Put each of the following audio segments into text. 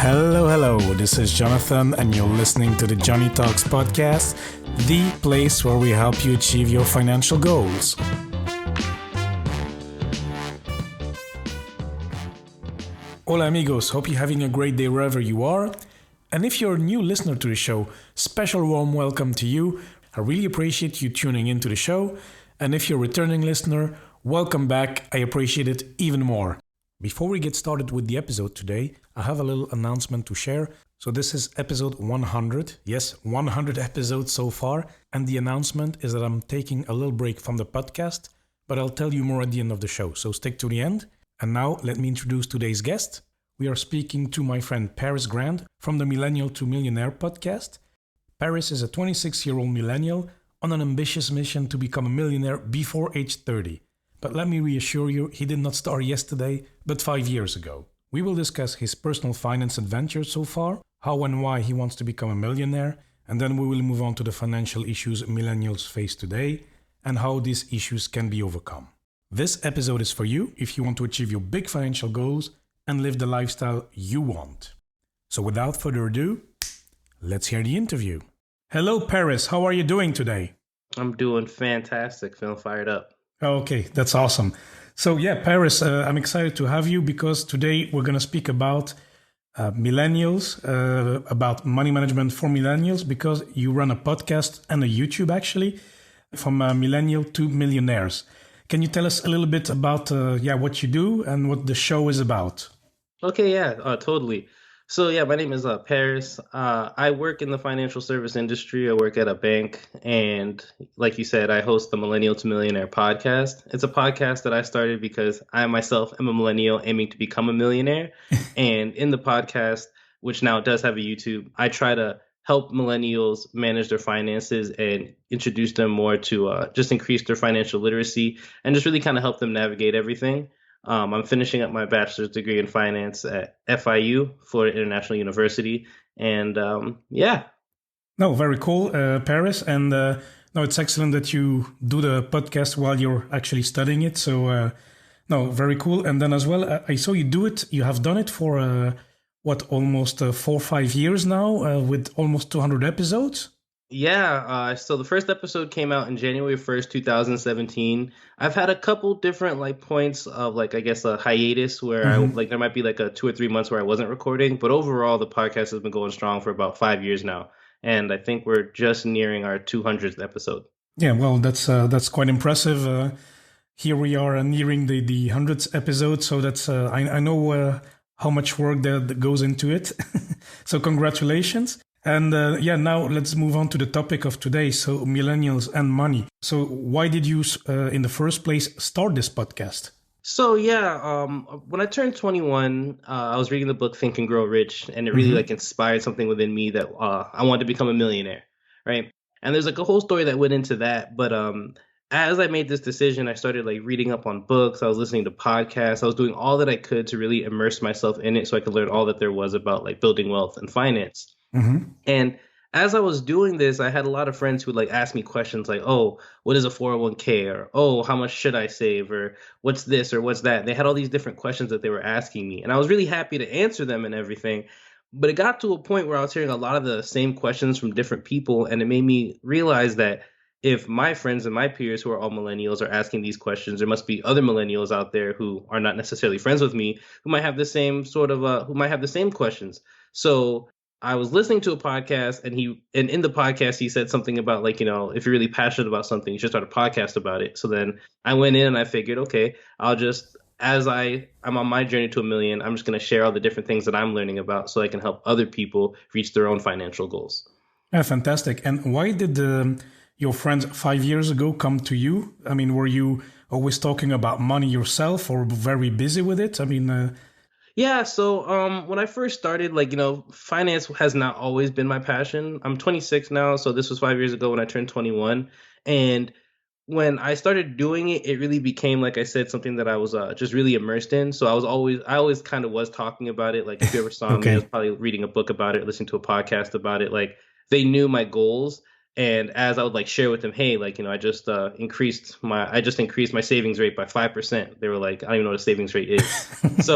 Hello. This is Jonathan, and you're listening to the Joney Talks podcast, the place where we help you achieve your financial goals. Hola, amigos. Hope you're having a great day wherever you are. And if you're a new listener to the show, special warm welcome to you. I really appreciate you tuning into the show. And if you're a returning listener, welcome back. I appreciate it even more. Before we get started with the episode today, I have a little announcement to share. So this is episode 100. Yes, 100 episodes so far. And the announcement is that I'm taking a little break from the podcast, but I'll tell you more at the end of the show. So stick to the end. And now let me introduce today's guest. We are speaking to my friend Paris Grant from the Millennial to Millionaire podcast. Paris is a 26-year-old millennial on an ambitious mission to become a millionaire before age 30. But let me reassure you, he did not start yesterday, but 5 years ago. We will discuss his personal finance adventures so far, how and why he wants to become a millionaire, and then we will move on to the financial issues millennials face today and how these issues can be overcome. This episode is for you if you want to achieve your big financial goals and live the lifestyle you want. So without further ado, let's hear the interview. Hello, Paris. How are you doing today? I'm doing fantastic. Feeling fired up. Okay, that's awesome. So Paris, I'm excited to have you because today we're going to speak about millennials, about money management for millennials, because you run a podcast and a YouTube actually from Millennial to Millionaires. Can you tell us a little bit about what you do and what the show is about? Okay, totally. So my name is Paris. I work in the financial service industry. I work at a bank, and like you said, I host the Millennial to Millionaire podcast. It's a podcast that I started because I myself am a millennial aiming to become a millionaire. And in the podcast, which now does have a YouTube, I try to help millennials manage their finances and introduce them more to just increase their financial literacy and just really kind of help them navigate everything. I'm finishing up my bachelor's degree in finance at FIU, Florida International University. And No, very cool, Paris. And no, it's excellent that you do the podcast while you're actually studying it. So, no, very cool. And then as well, I saw you do it. You have done it for, almost 4 or 5 years now with almost 200 episodes? So the first episode came out in January 1st, 2017. I've had a couple different points of a hiatus where there might be 2 or 3 months where I wasn't recording, but overall the podcast has been going strong for about 5 years now. And I think we're just nearing our 200th episode. Yeah, well, that's quite impressive. Here we are nearing the 100th episode. So that's, I know how much work that goes into it. So congratulations. And now let's move on to the topic of today. So millennials and money. So why did you, in the first place, start this podcast? So when I turned 21, I was reading the book Think and Grow Rich, and it really inspired something within me that I wanted to become a millionaire, right? And there's a whole story that went into that. But as I made this decision, I started reading up on books. I was listening to podcasts. I was doing all that I could to really immerse myself in it so I could learn all that there was about building wealth and finance. And as I was doing this, I had a lot of friends who would ask me questions like, oh, what is a 401k? Or, oh, how much should I save? Or what's this or what's that? They had all these different questions that they were asking me. And I was really happy to answer them and everything. But it got to a point where I was hearing a lot of the same questions from different people. And it made me realize that if my friends and my peers who are all millennials are asking these questions, there must be other millennials out there who are not necessarily friends with me who might have the same who might have the same questions. So I was listening to a podcast and in the podcast, he said something about if you're really passionate about something, you should start a podcast about it. So then I went in and I figured, okay, I'll just, as I'm on my journey to a million, I'm just going to share all the different things that I'm learning about so I can help other people reach their own financial goals. Yeah, fantastic. And why did your friends 5 years ago come to you? I mean, were you always talking about money yourself or very busy with it? I mean, So when I first started, finance has not always been my passion. I'm 26 now, so this was 5 years ago when I turned 21. And when I started doing it, it really became, like I said, something that I was just really immersed in. So I always kind of was talking about it. If you ever saw me, I was probably reading a book about it, listening to a podcast about it. They knew my goals. And as I would like share with them, hey, like, I just increased my savings rate by 5%. They were like, I don't even know what a savings rate is. So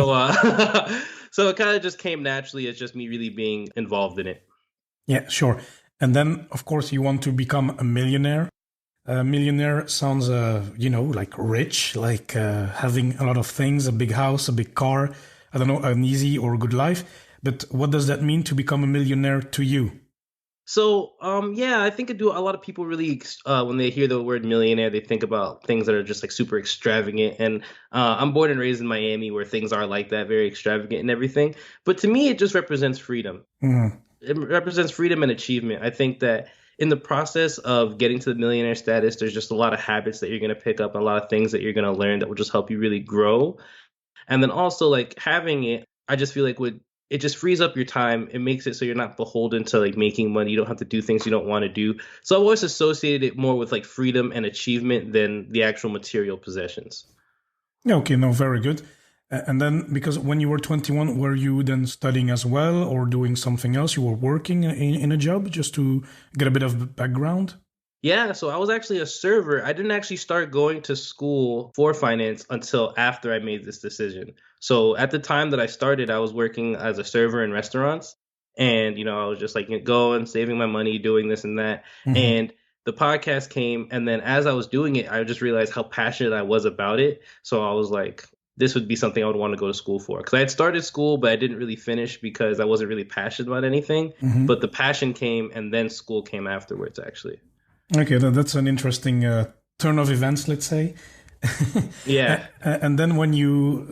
so it kind of just came naturally as just me really being involved in it. Yeah, sure. And then, of course, you want to become a millionaire. A millionaire sounds, like rich, like having a lot of things, a big house, a big car, I don't know, an easy or good life. But what does that mean to become a millionaire to you? So, yeah, I think a lot of people really, when they hear the word millionaire, they think about things that are just like super extravagant. And I'm born and raised in Miami, where things are like that, very extravagant and everything. But to me, it just represents freedom. Mm. It represents freedom and achievement. I think that in the process of getting to the millionaire status, there's just a lot of habits that you're going to pick up, and a lot of things that you're going to learn that will just help you really grow. And then also like having it, I just feel like it just frees up your time. It makes it so you're not beholden to like making money. You don't have to do things you don't want to do. So I've always associated it more with like freedom and achievement than the actual material possessions. Yeah, okay, no, very good. And then, because when you were 21, were you then studying as well or doing something else? You were working in a job, just to get a bit of background? Yeah, so I was actually a server. I didn't actually start going to school for finance until after I made this decision. So at the time that I started, I was working as a server in restaurants. And, I was just like going, saving my money, doing this and that. Hmm. And the podcast came. And then as I was doing it, I just realized how passionate I was about it. So I was like, this would be something I would want to go to school for. Because I had started school, but I didn't really finish because I wasn't really passionate about anything. Hmm. But the passion came, and then school came afterwards, actually. Okay, that's an interesting turn of events, let's say. Yeah. And then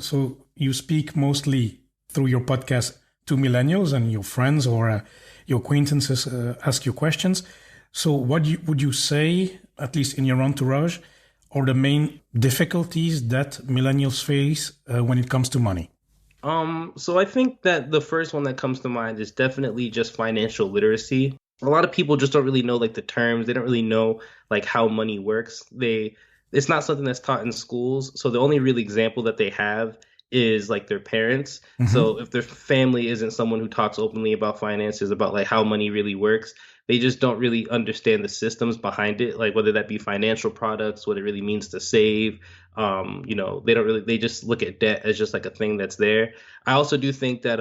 so you speak mostly through your podcast to millennials, and your friends or your acquaintances ask you questions. So would you say, at least in your entourage, are the main difficulties that millennials face when it comes to money? So I think that the first one that comes to mind is definitely just financial literacy. A lot of people just don't really know like the terms. They don't really know like how money works. It's not something that's taught in schools. So the only real example that they have is like their parents. Hmm. So if their family isn't someone who talks openly about finances, about like how money really works, they just don't really understand the systems behind it, like whether that be financial products, what it really means to save. They just look at debt as just like a thing that's there. I also do think that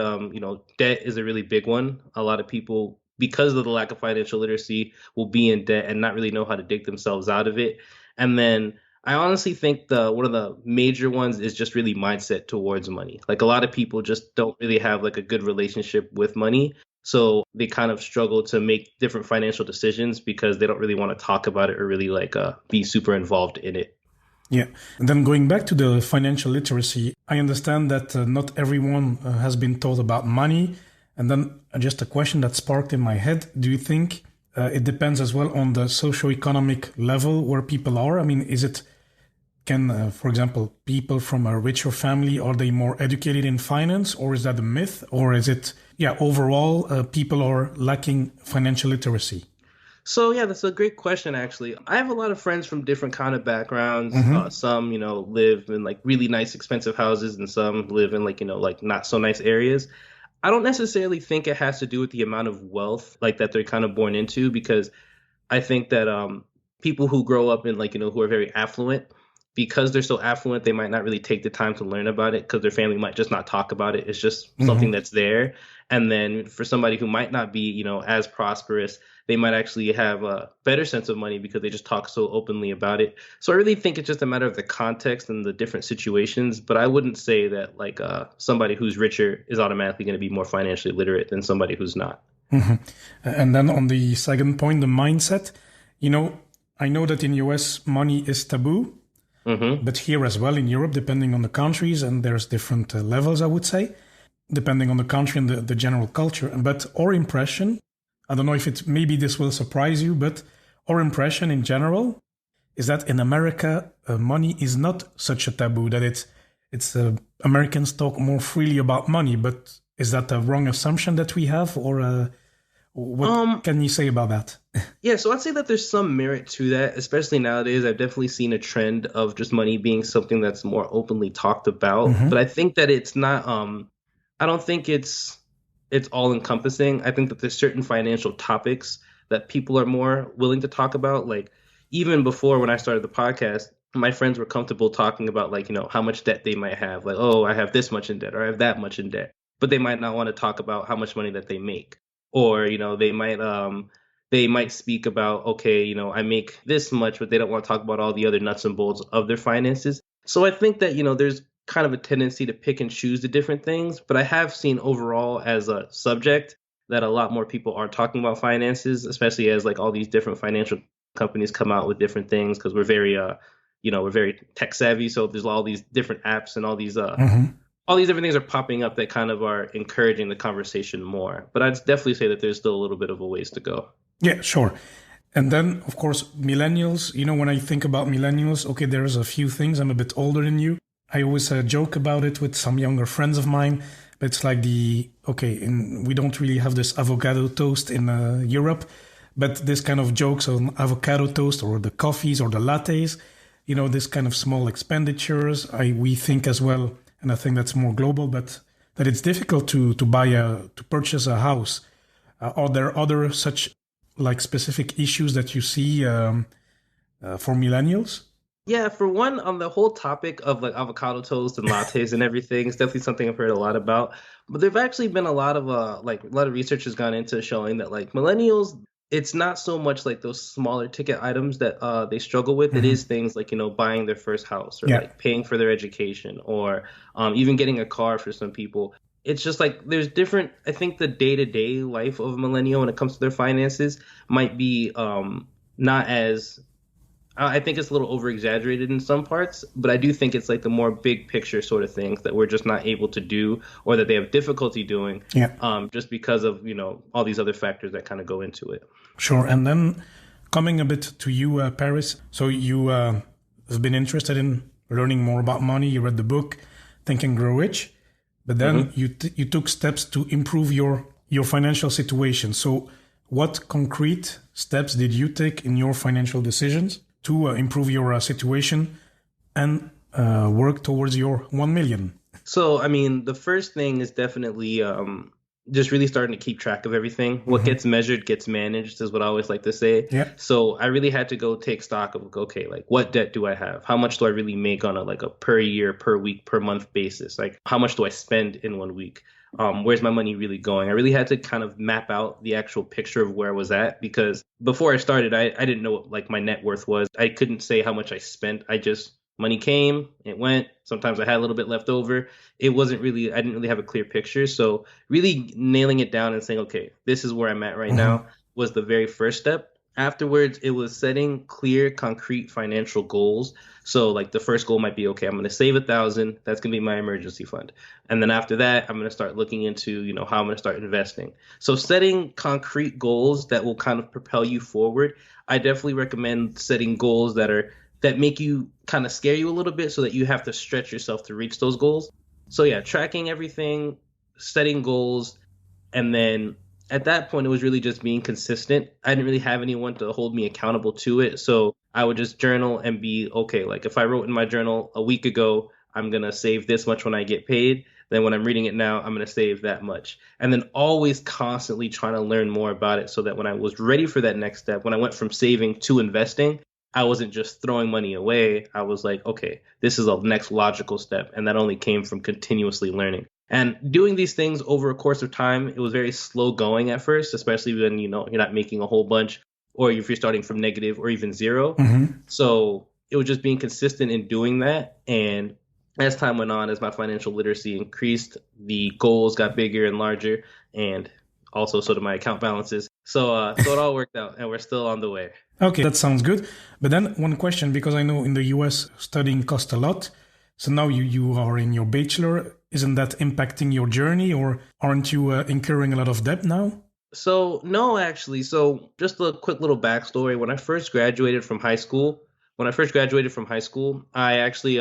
debt is a really big one. A lot of people, because of the lack of financial literacy, will be in debt and not really know how to dig themselves out of it. And then I honestly think the one of the major ones is just really mindset towards money. Like a lot of people just don't really have like a good relationship with money. So they kind of struggle to make different financial decisions because they don't really want to talk about it or really like be super involved in it. Yeah. And then going back to the financial literacy, I understand that not everyone has been taught about money. And then just a question that sparked in my head. Do you think it depends as well on the socioeconomic level where people are? I mean, for example, people from a richer family, are they more educated in finance, or is that a myth? Or is it, overall, people are lacking financial literacy? So yeah, that's a great question actually. I have a lot of friends from different kind of backgrounds. Mm-hmm. Some, live in like really nice expensive houses, and some live in like, like not so nice areas. I don't necessarily think it has to do with the amount of wealth like that they're kind of born into, because I think that people who grow up in like, who are very affluent, because they're so affluent, they might not really take the time to learn about it because their family might just not talk about it. It's just something Mm-hmm. that's there. And then for somebody who might not be, as prosperous, they might actually have a better sense of money because they just talk so openly about it. So I really think it's just a matter of the context and the different situations. But I wouldn't say that like somebody who's richer is automatically going to be more financially literate than somebody who's not. Mm-hmm. And then on the second point, the mindset, I know that in US money is taboo, Hmm. but here as well in Europe, depending on the countries, and there's different levels, I would say, depending on the country and the general culture. But our impression, I don't know if maybe this will surprise you, but our impression in general is that in America, money is not such a taboo, that Americans talk more freely about money. But is that a wrong assumption that we have, or what Um, can you say about that? Yeah, so I'd say that there's some merit to that, especially nowadays. I've definitely seen a trend of just money being something that's more openly talked about. But Hmm. I think that it's not I don't think it's all encompassing. I think that there's certain financial topics that people are more willing to talk about. Like even before when I started the podcast, my friends were comfortable talking about like, how much debt they might have. Like, oh, I have this much in debt or I have that much in debt. But they might not want to talk about how much money that they make. Or, they might speak about, okay, I make this much, but they don't want to talk about all the other nuts and bolts of their finances. So I think that, there's kind of a tendency to pick and choose the different things, but I have seen overall as a subject that a lot more people are talking about finances, especially as like all these different financial companies come out with different things because we're very tech savvy. So there's all these different apps and all these different things are popping up that kind of are encouraging the conversation more. But I'd definitely say that there's still a little bit of a ways to go. Yeah, sure. And then, of course, millennials, when I think about millennials, okay, there's a few things. I'm a bit older than you. I always joke about it with some younger friends of mine. But it's like we don't really have this avocado toast in Europe, but this kind of jokes on avocado toast or the coffees or the lattes, this kind of small expenditures. We think as well, and I think that's more global, but that it's difficult to purchase a house. Are there other such like specific issues that you see for millennials? Yeah, for one, on the whole topic of like avocado toast and lattes and everything, it's definitely something I've heard a lot about. But there've actually been a lot of research has gone into showing that like millennials, it's not so much like those smaller ticket items that they struggle with. It is things like buying their first house or like paying for their education or even getting a car for some people. It's just like there's different. I think the day-to-day life of a millennial when it comes to their finances might be not as. I think it's a little over-exaggerated in some parts, but I do think it's like the more big picture sort of things that we're just not able to do or that they have difficulty doing just because of, all these other factors that kind of go into it. Sure. And then coming a bit to you, Paris. So you have been interested in learning more about money. You read the book, Think and Grow Rich, but then you took steps to improve your financial situation. So what concrete steps did you take in your financial decisions to improve your situation and work towards your 1 million? So, I mean, the first thing is definitely just really starting to keep track of everything. What gets measured gets managed is what I always like to say. Yeah. So I really had to go take stock of, okay, like what debt do I have? How much do I really make on a per year, per week, per month basis? Like how much do I spend in 1 week? Where's my money really going? I really had to kind of map out the actual picture of where I was at because before I started, I didn't know what like my net worth was. I couldn't say how much I spent. Money came, it went. Sometimes I had a little bit left over. I didn't really have a clear picture. So really nailing it down and saying, okay, this is where I'm at right now was the very first step. Afterwards, it was setting clear, concrete financial goals. So like the first goal might be, okay, I'm going to save 1,000. That's going to be my emergency fund. And then after that, I'm going to start looking into, how I'm going to start investing. So setting concrete goals that will kind of propel you forward. I definitely recommend setting goals that make you kind of scare you a little bit so that you have to stretch yourself to reach those goals. So yeah, tracking everything, setting goals, and then at that point, it was really just being consistent. I didn't really have anyone to hold me accountable to it. So I would just journal and be, okay, like if I wrote in my journal a week ago, I'm going to save this much when I get paid. Then when I'm reading it now, I'm going to save that much. And then always constantly trying to learn more about it so that when I was ready for that next step, when I went from saving to investing, I wasn't just throwing money away. I was like, okay, this is a next logical step. And that only came from continuously learning. And doing these things over a course of time, it was very slow going at first, especially when, you're not making a whole bunch or if you're starting from negative or even zero. So it was just being consistent in doing that. And as time went on, as my financial literacy increased, the goals got bigger and larger, and also so did my account balances. So it all worked out, and we're still on the way. Okay, that sounds good. But then one question, because I know in the US studying costs a lot. So now you are in your bachelor. Isn't that impacting your journey, or aren't you incurring a lot of debt now? So no, actually. So just a quick little backstory. When I first graduated from high school, I actually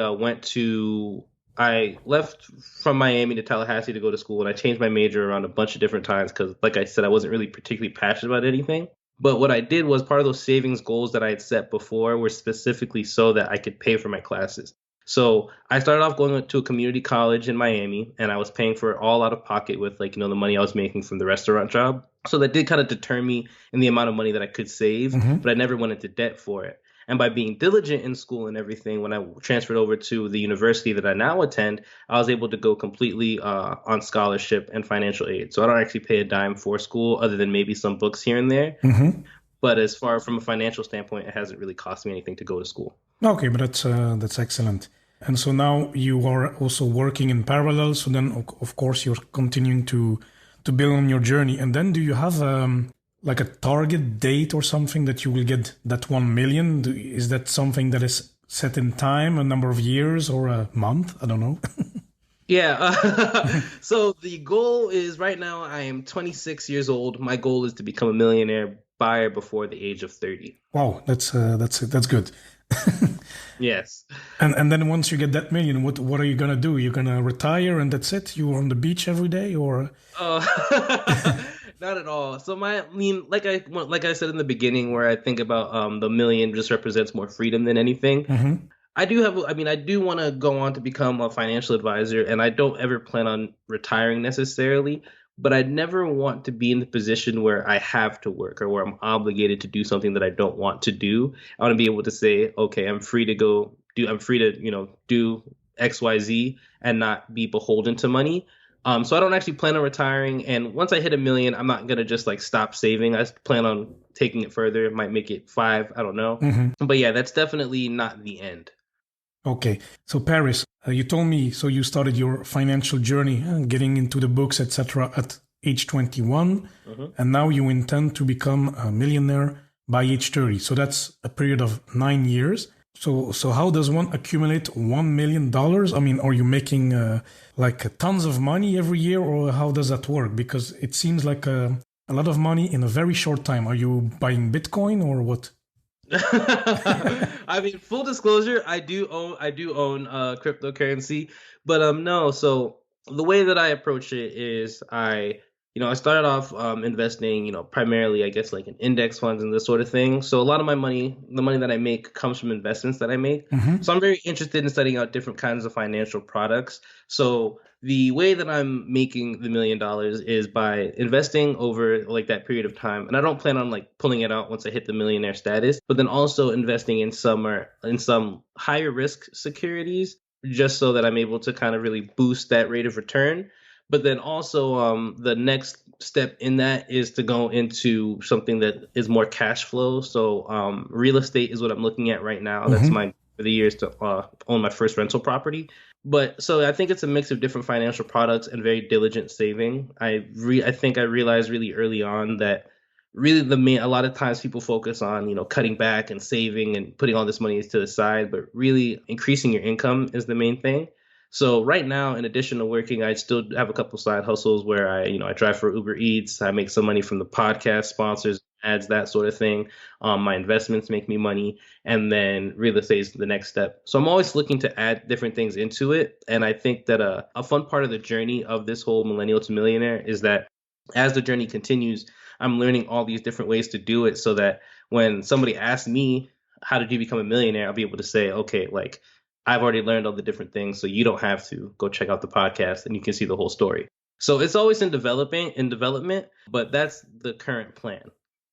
I left from Miami to Tallahassee to go to school, and I changed my major around a bunch of different times because, like I said, I wasn't really particularly passionate about anything. But what I did was part of those savings goals that I had set before were specifically so that I could pay for my classes. So I started off going to a community college in Miami, and I was paying for it all out of pocket with the money I was making from the restaurant job. So that did kind of deter me in the amount of money that I could save, Mm-hmm. but I never went into debt for it. And by being diligent in school and everything, when I transferred over to the university that I now attend, I was able to go completely on scholarship and financial aid. So I don't actually pay a dime for school other than maybe some books here and there. Mm-hmm. But as far from a financial standpoint, it hasn't really cost me anything to go to school. Okay, but that's excellent. And so now you are also working in parallel. So then, of course, you're continuing to build on your journey. And then, do you have like a target date or something that you will get that 1 million? Is that something that is set in time, a number of years or a month? I don't know. Yeah. So the goal is right now I am 26 years old. My goal is to become a millionaire buyer before the age of 30. Wow, that's good. Yes. And then once you get that million, what are you gonna do? You're gonna retire and that's it? You're on the beach every day, or? Oh, not at all. So like I said in the beginning, where I think about the million just represents more freedom than anything. Mm-hmm. I do want to go on to become a financial advisor, and I don't ever plan on retiring necessarily, but I never want to be in the position where I have to work or where I'm obligated to do something that I don't want to do. I want to be able to say, okay, I'm free to, do XYZ and not be beholden to money. So I don't actually plan on retiring. And once I hit a million, I'm not gonna just like stop saving. I plan on taking it further. It might make it five. I don't know. Mm-hmm. But yeah, that's definitely not the end. Okay. So Paris, you told me, so you started your financial journey, getting into the books, etc., at age 21, and now you intend to become a millionaire by age 30. So that's a period of 9 years. So how does one accumulate $1 million? I mean, are you making like tons of money every year, or how does that work? Because it seems like a lot of money in a very short time. Are you buying Bitcoin or what? I mean, full disclosure, I do own cryptocurrency, but no. So the way that I approach it is I started off investing, primarily I guess like in index funds and this sort of thing. So a lot of my money, the money that I make comes from investments that I make. Mm-hmm. So I'm very interested in studying out different kinds of financial products. So the way that I'm making the $1 million is by investing over like that period of time. And I don't plan on like pulling it out once I hit the millionaire status, but then also investing in some higher risk securities just so that I'm able to kind of really boost that rate of return. But then also the next step in that is to go into something that is more cash flow. So real estate is what I'm looking at right now. That's my for the years to own my first rental property. But so I think it's a mix of different financial products and very diligent saving. I think I realized really early on that really a lot of times people focus on cutting back and saving and putting all this money to the side, but really increasing your income is the main thing. So right now, in addition to working, I still have a couple side hustles where I drive for Uber Eats. I make some money from the podcast sponsors, ads, that sort of thing. My investments make me money, and then real estate is the next step. So I'm always looking to add different things into it. And I think that a fun part of the journey of this whole millennial to millionaire is that as the journey continues, I'm learning all these different ways to do it so that when somebody asks me, how did you become a millionaire? I'll be able to say, okay, like, I've already learned all the different things, so you don't have to go check out the podcast and you can see the whole story. So it's always in development, but that's the current plan.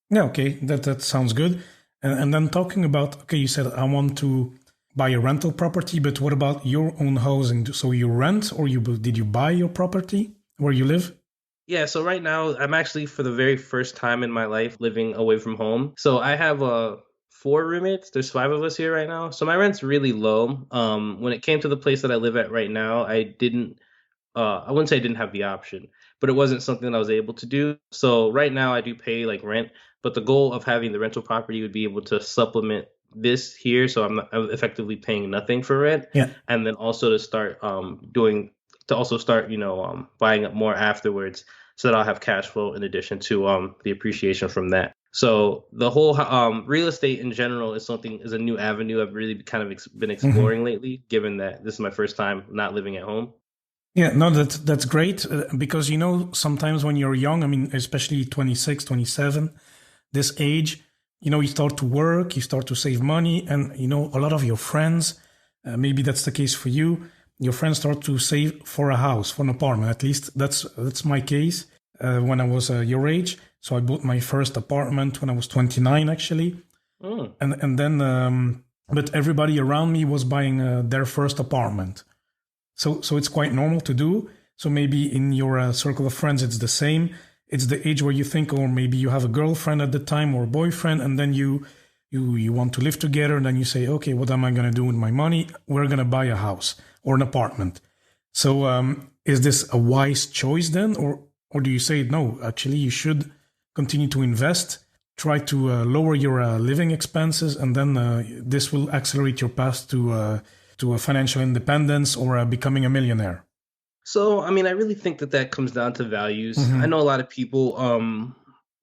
Yeah, okay, that sounds good. And then talking about, okay, you said I want to buy a rental property, but what about your own housing? So you rent, or did you buy your property where you live? Yeah, so right now I'm actually for the very first time in my life living away from home. So I have 4 roommates. There's 5 of us here right now. So my rent's really low. When it came to the place that I live at right now, I wouldn't say I didn't have the option, but it wasn't something that I was able to do. So right now I do pay like rent, but the goal of having the rental property would be able to supplement this here. So I'm effectively paying nothing for rent. Yeah. And then also to start buying up more afterwards so that I'll have cash flow in addition to the appreciation from that. So the whole real estate in general is a new avenue I've really kind of been exploring lately, given that this is my first time not living at home. Yeah, no, that's great because, sometimes when you're young, I mean, especially 26, 27, this age, you start to work, you start to save money, and, a lot of your friends, maybe that's the case for you, your friends start to save for a house, for an apartment. At least that's my case when I was your age. So I bought my first apartment when I was 29, actually. And then, but everybody around me was buying their first apartment. So it's quite normal to do. So maybe in your circle of friends, it's the same. It's the age where you think, or maybe you have a girlfriend at the time or a boyfriend, and then you want to live together, and then you say, okay, what am I going to do with my money? We're going to buy a house or an apartment. So is this a wise choice then, or do you say no? Actually, you should continue to invest, try to lower your living expenses, and then this will accelerate your path to a financial independence or becoming a millionaire. So, I mean, I really think that comes down to values. I know a lot of people,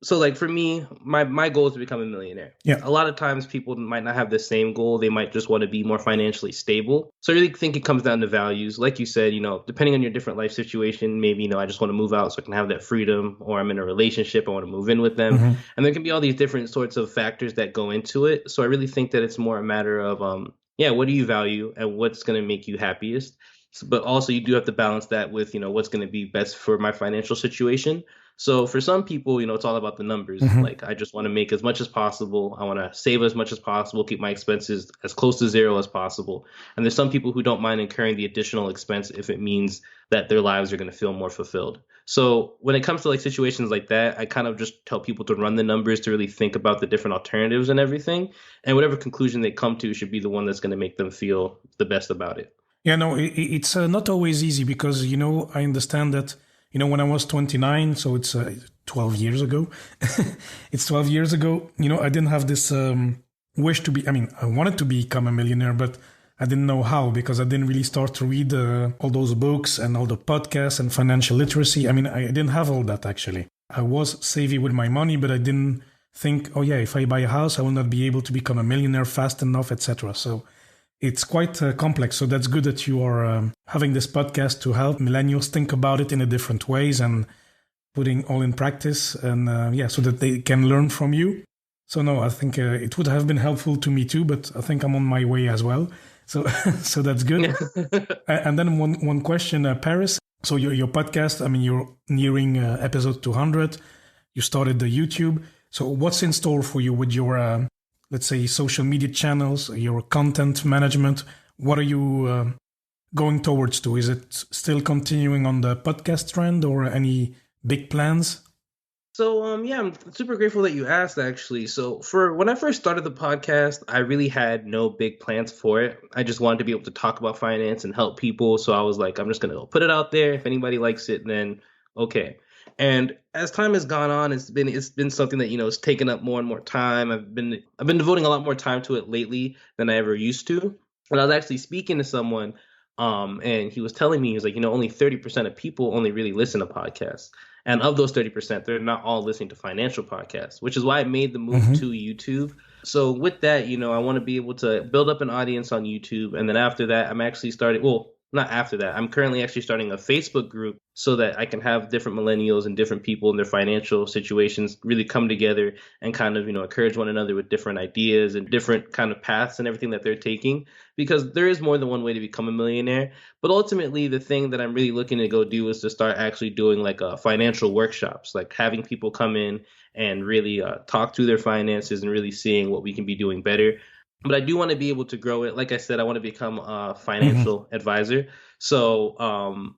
so like for me, my goal is to become a millionaire. Yeah. A lot of times people might not have the same goal. They might just want to be more financially stable. So I really think it comes down to values. Like you said, depending on your different life situation, maybe, I just want to move out so I can have that freedom, or I'm in a relationship, I want to move in with them. And there can be all these different sorts of factors that go into it. So I really think that it's more a matter of, what do you value and what's going to make you happiest? But also you do have to balance that with, what's going to be best for my financial situation. So for some people, it's all about the numbers. Like, I just want to make as much as possible. I want to save as much as possible, keep my expenses as close to zero as possible. And there's some people who don't mind incurring the additional expense if it means that their lives are going to feel more fulfilled. So when it comes to like situations like that, I kind of just tell people to run the numbers, to really think about the different alternatives and everything. And whatever conclusion they come to should be the one that's going to make them feel the best about it. Yeah, no, it's not always easy because, I understand that, when I was 29, so it's 12 years ago, it's 12 years ago, I didn't have this wish to be, I wanted to become a millionaire, but I didn't know how, because I didn't really start to read all those books and all the podcasts and financial literacy. I didn't have all that, actually. I was savvy with my money, but I didn't think, oh yeah, if I buy a house, I will not be able to become a millionaire fast enough, etc. So it's quite complex. So that's good that you are having this podcast to help millennials think about it in a different ways and putting all in practice, and so that they can learn from you. So no, I think it would have been helpful to me too, but I think I'm on my way as well. So so that's good. And then one question, Paris. So your podcast, you're nearing episode 200. You started the YouTube. So what's in store for you with your let's say social media channels, your content management? What are you going towards to? Is it still continuing on the podcast trend, or any big plans? So, I'm super grateful that you asked, actually. So for when I first started the podcast, I really had no big plans for it. I just wanted to be able to talk about finance and help people. So I was like, I'm just going to put it out there. If anybody likes it, then okay. And as time has gone on, it's been something that, it's taken up more and more time. I've been devoting a lot more time to it lately than I ever used to. And I was actually speaking to someone, and he was telling me, he was like, only 30% of people only really listen to podcasts. And of those 30%, they're not all listening to financial podcasts, which is why I made the move to YouTube. So with that, I want to be able to build up an audience on YouTube. And then after that, I'm actually starting, well, not after that, I'm currently actually starting a Facebook group so that I can have different millennials and different people in their financial situations really come together and kind of, encourage one another with different ideas and different kind of paths and everything that they're taking, because there is more than one way to become a millionaire. But ultimately, the thing that I'm really looking to go do is to start actually doing like financial workshops, like having people come in and really talk through their finances and really seeing what we can be doing better. But I do want to be able to grow it. Like I said, I want to become a financial advisor. So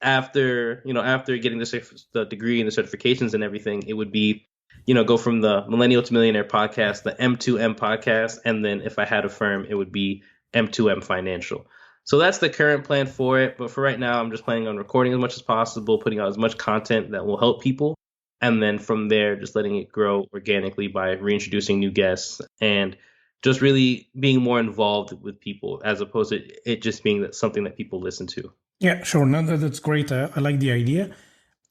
after getting the degree and the certifications and everything, it would be, go from the Millennial to Millionaire podcast, the M2M podcast. And then if I had a firm, it would be M2M Financial. So that's the current plan for it. But for right now, I'm just planning on recording as much as possible, putting out as much content that will help people. And then from there, just letting it grow organically by reintroducing new guests and just really being more involved with people, as opposed to it just being something that people listen to. Yeah, sure. No, that's great. I like the idea.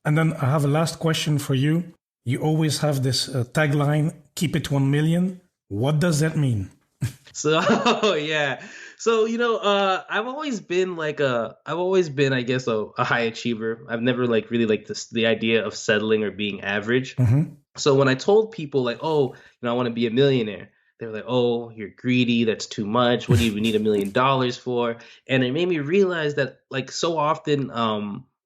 And then I have a last question for you. You always have this tagline, keep it 1 million. What does that mean? So, yeah. So, I've always been, I guess, a high achiever. I've never really liked the idea of settling or being average. So when I told people like, oh, I want to be a millionaire, they were like, oh, you're greedy. That's too much. What do you even need $1 million for? And it made me realize that like so often,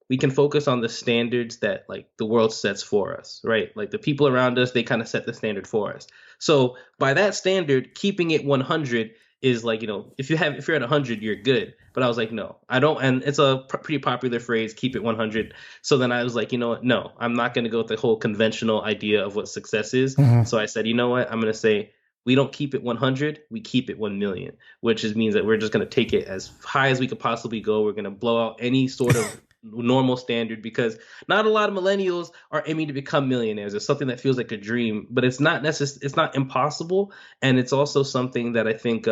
we can focus on the standards that like the world sets for us, right? Like the people around us, they kind of set the standard for us. So by that standard, keeping it 100 is like, if you're at 100, you're good. But I was like, no, I don't. And it's a pretty popular phrase, keep it 100. So then I was like, you know what? No, I'm not going to go with the whole conventional idea of what success is. Mm-hmm. So I said, you know what? I'm going to say, we don't keep it 100, we keep it 1 million, which means that we're just going to take it as high as we could possibly go. We're going to blow out any sort of normal standard, because not a lot of millennials are aiming to become millionaires. It's something that feels like a dream, but it's not it's not impossible. And it's also something that I think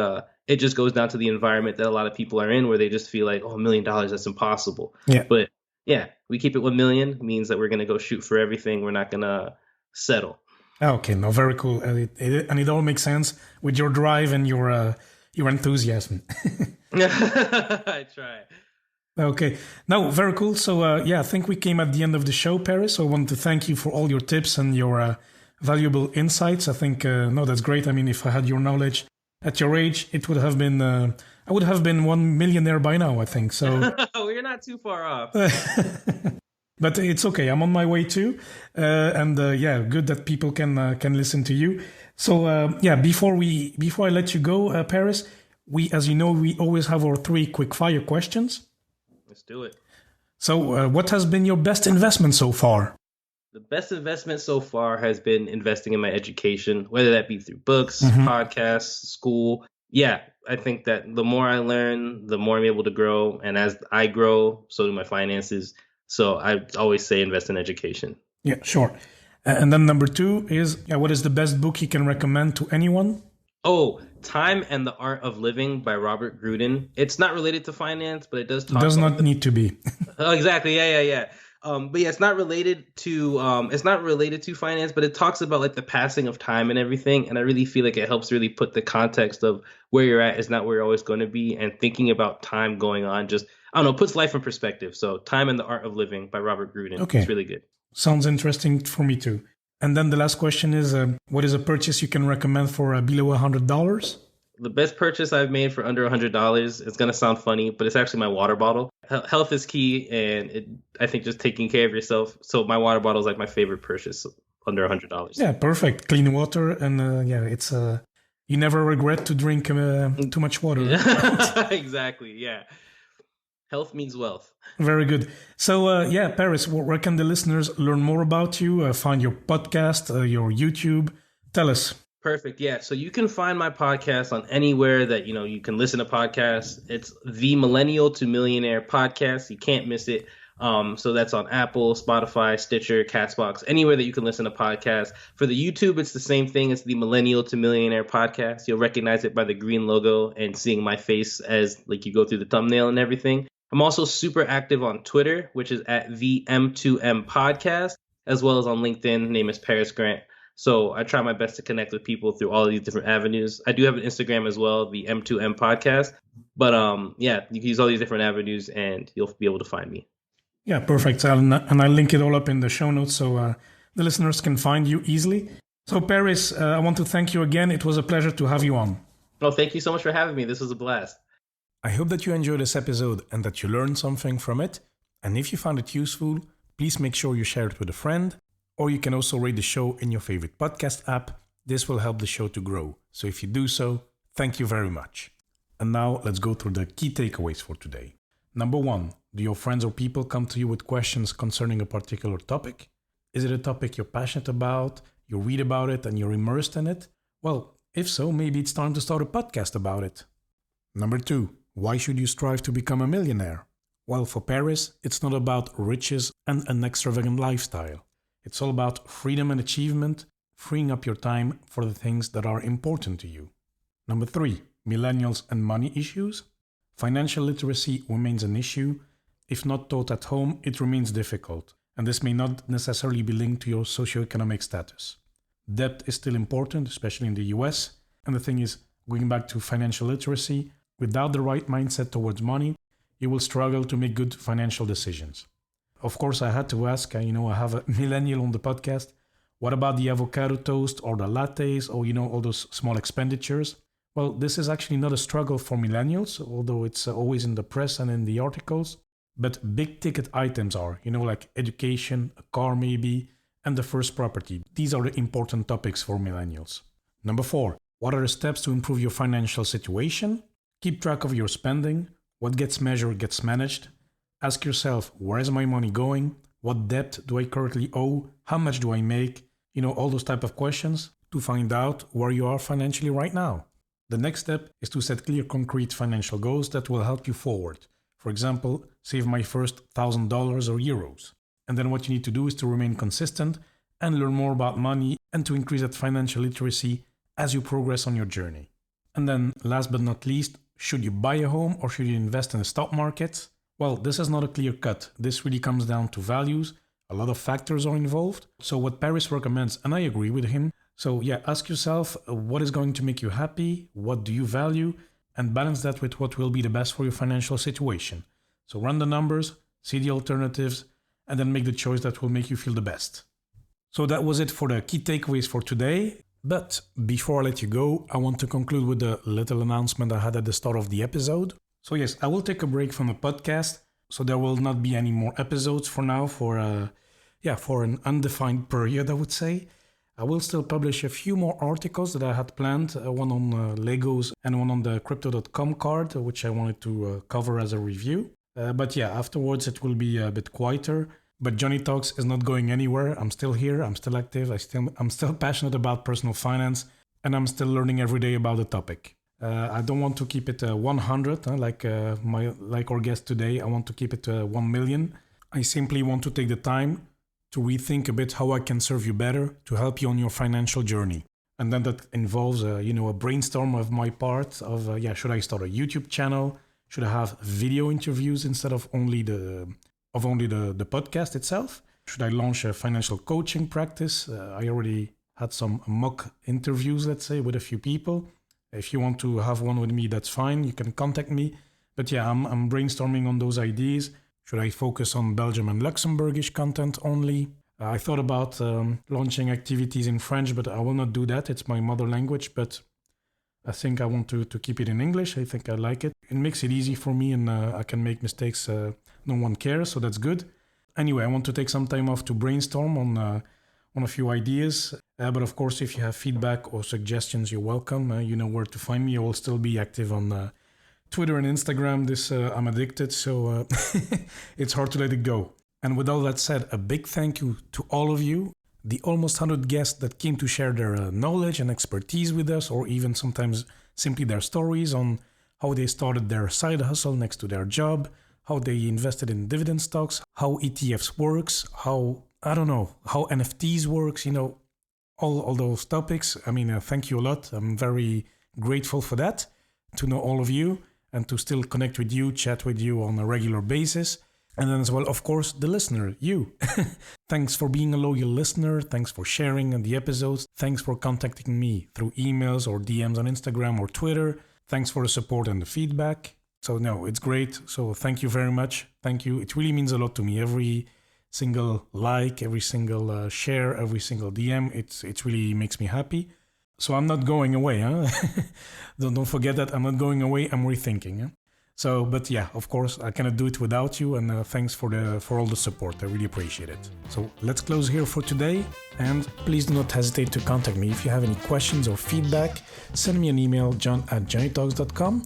it just goes down to the environment that a lot of people are in, where they just feel like, oh, $1 million, that's impossible. Yeah. But yeah, we keep it 1 million means that we're going to go shoot for everything. We're not going to settle. Okay, no, very cool. And it all makes sense with your drive and your enthusiasm. I try. Okay. No, very cool. So, I think we came at the end of the show, Paris. So I want to thank you for all your tips and your valuable insights. I think, no, that's great. I mean, if I had your knowledge at your age, it would have been, I would have been one millionaire by now, I think. So You're not too far off. But it's okay. I'm on my way too. Good that people can listen to you. So, before I let you go, Paris, as you know, we always have our 3 quick fire questions. Let's do it. So, what has been your best investment so far? The best investment so far has been investing in my education, whether that be through books, podcasts, school. Yeah, I think that the more I learn, the more I'm able to grow. And as I grow, so do my finances. So I always say invest in education. Yeah, sure. And then number 2 is, what is the best book you can recommend to anyone? Oh, Time and the Art of Living by Robert Grudin. It's not related to finance, but it does talk. It does not need to be. Oh, exactly. Yeah. But yeah, it's not related to finance, but it talks about like the passing of time and everything. And I really feel like it helps really put the context of where you're at is not where you're always going to be, and thinking about time going on just, I don't know, puts life in perspective. So Time and the Art of Living by Robert Grudin. Okay. It's really good. Sounds interesting for me too. And then the last question is, what is a purchase you can recommend for below $100? The best purchase I've made for under $100, it's going to sound funny, but it's actually my water bottle. Health is key, and I think just taking care of yourself. So my water bottle is like my favorite purchase under $100. Yeah, perfect. Clean water, and it's you never regret to drink too much water. Exactly, yeah. Health means wealth. Very good. So, Paris, where can the listeners learn more about you, find your podcast, your YouTube? Tell us. Perfect. Yeah. So you can find my podcast on anywhere that, you can listen to podcasts. It's the Millennial to Millionaire podcast. You can't miss it. So that's on Apple, Spotify, Stitcher, Castbox, anywhere that you can listen to podcasts. For the YouTube, it's the same thing. It's the Millennial to Millionaire podcast. You'll recognize it by the green logo and seeing my face as like you go through the thumbnail and everything. I'm also super active on Twitter, which is at the M2M podcast, as well as on LinkedIn. Name is Paris Grant. So I try my best to connect with people through all of these different avenues. I do have an Instagram as well, the M2M podcast. But you can use all these different avenues and you'll be able to find me. Yeah, perfect. And I'll link it all up in the show notes so the listeners can find you easily. So Paris, I want to thank you again. It was a pleasure to have you on. Well, thank you so much for having me. This was a blast. I hope that you enjoyed this episode and that you learned something from it. And if you found it useful, please make sure you share it with a friend. Or you can also rate the show in your favorite podcast app. This will help the show to grow. So if you do so, thank you very much. And now let's go through the key takeaways for today. Number 1, do your friends or people come to you with questions concerning a particular topic? Is it a topic you're passionate about, you read about it and you're immersed in it? Well, if so, maybe it's time to start a podcast about it. Number 2, why should you strive to become a millionaire? Well, for Paris, it's not about riches and an extravagant lifestyle. It's all about freedom and achievement, freeing up your time for the things that are important to you. Number 3, millennials and money issues. Financial literacy remains an issue. If not taught at home, it remains difficult, and this may not necessarily be linked to your socioeconomic status. Debt is still important, especially in the US, and the thing is, going back to financial literacy, without the right mindset towards money, you will struggle to make good financial decisions. Of course, I had to ask, I have a millennial on the podcast, what about the avocado toast or the lattes or, all those small expenditures? Well, this is actually not a struggle for millennials, although it's always in the press and in the articles. But big ticket items are, like education, a car maybe, and the first property. These are the important topics for millennials. Number 4, what are the steps to improve your financial situation? Keep track of your spending. What gets measured gets managed. Ask yourself, where is my money going? What debt do I currently owe? How much do I make? All those type of questions to find out where you are financially right now. The next step is to set clear, concrete financial goals that will help you forward. For example, save my first $1,000 or euros. And then what you need to do is to remain consistent and learn more about money and to increase that financial literacy as you progress on your journey. And then last but not least, should you buy a home or should you invest in the stock market? Well, this is not a clear cut. This really comes down to values. A lot of factors are involved. So what Paris recommends, and I agree with him. So ask yourself, what is going to make you happy? What do you value? And balance that with what will be the best for your financial situation. So run the numbers, see the alternatives, and then make the choice that will make you feel the best. So that was it for the key takeaways for today. But before I let you go, I want to conclude with a little announcement I had at the start of the episode. So yes, I will take a break from the podcast. So there will not be any more episodes for now for an undefined period, I would say. I will still publish a few more articles that I had planned, one on Legos and one on the crypto.com card, which I wanted to cover as a review. But afterwards it will be a bit quieter. But Joney Talks is not going anywhere. I'm still here. I'm still active. I'm still passionate about personal finance, and I'm still learning every day about the topic. I don't want to keep it 100 like our guest today. I want to keep it 1 million. I simply want to take the time to rethink a bit how I can serve you better to help you on your financial journey. And then that involves a brainstorm of my part of should I start a YouTube channel? Should I have video interviews instead of only the podcast itself? Should I launch a financial coaching practice? I already had some mock interviews, let's say, with a few people. If you want to have one with me, that's fine. You can contact me. But I'm brainstorming on those ideas. Should I focus on Belgium and Luxembourgish content only? I thought about launching activities in French, but I will not do that. It's my mother language, but I think I want to keep it in English. I think I like it. It makes it easy for me, and I can make mistakes. No one cares, so that's good. Anyway, I want to take some time off to brainstorm on a few ideas. But of course, if you have feedback or suggestions, you're welcome. You know where to find me. I will still be active on Twitter and Instagram. I'm addicted, so it's hard to let it go. And with all that said, a big thank you to all of you, the almost 100 guests that came to share their knowledge and expertise with us, or even sometimes simply their stories on how they started their side hustle next to their job, how they invested in dividend stocks, how ETFs works, how NFTs works, all those topics. I mean, thank you a lot. I'm very grateful for that, to know all of you and to still connect with you, chat with you on a regular basis. And then as well, of course, the listener, you. Thanks for being a loyal listener. Thanks for sharing the episodes. Thanks for contacting me through emails or DMs on Instagram or Twitter. Thanks for the support and the feedback. So no, it's great. So thank you very much. Thank you. It really means a lot to me. Every single like, every single share, every single DM, it really makes me happy. So I'm not going away. Huh? Don't forget that I'm not going away. I'm rethinking. Huh? So, but of course, I cannot do it without you. And thanks for all the support. I really appreciate it. So let's close here for today. And please do not hesitate to contact me. If you have any questions or feedback, send me an email, john@joneytalks.com,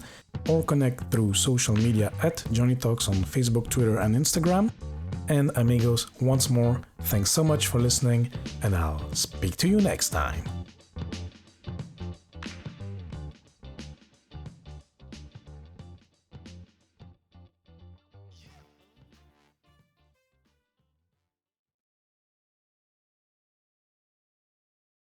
or connect through social media at Joney Talks on Facebook, Twitter, and Instagram. And amigos, once more, thanks so much for listening, and I'll speak to you next time.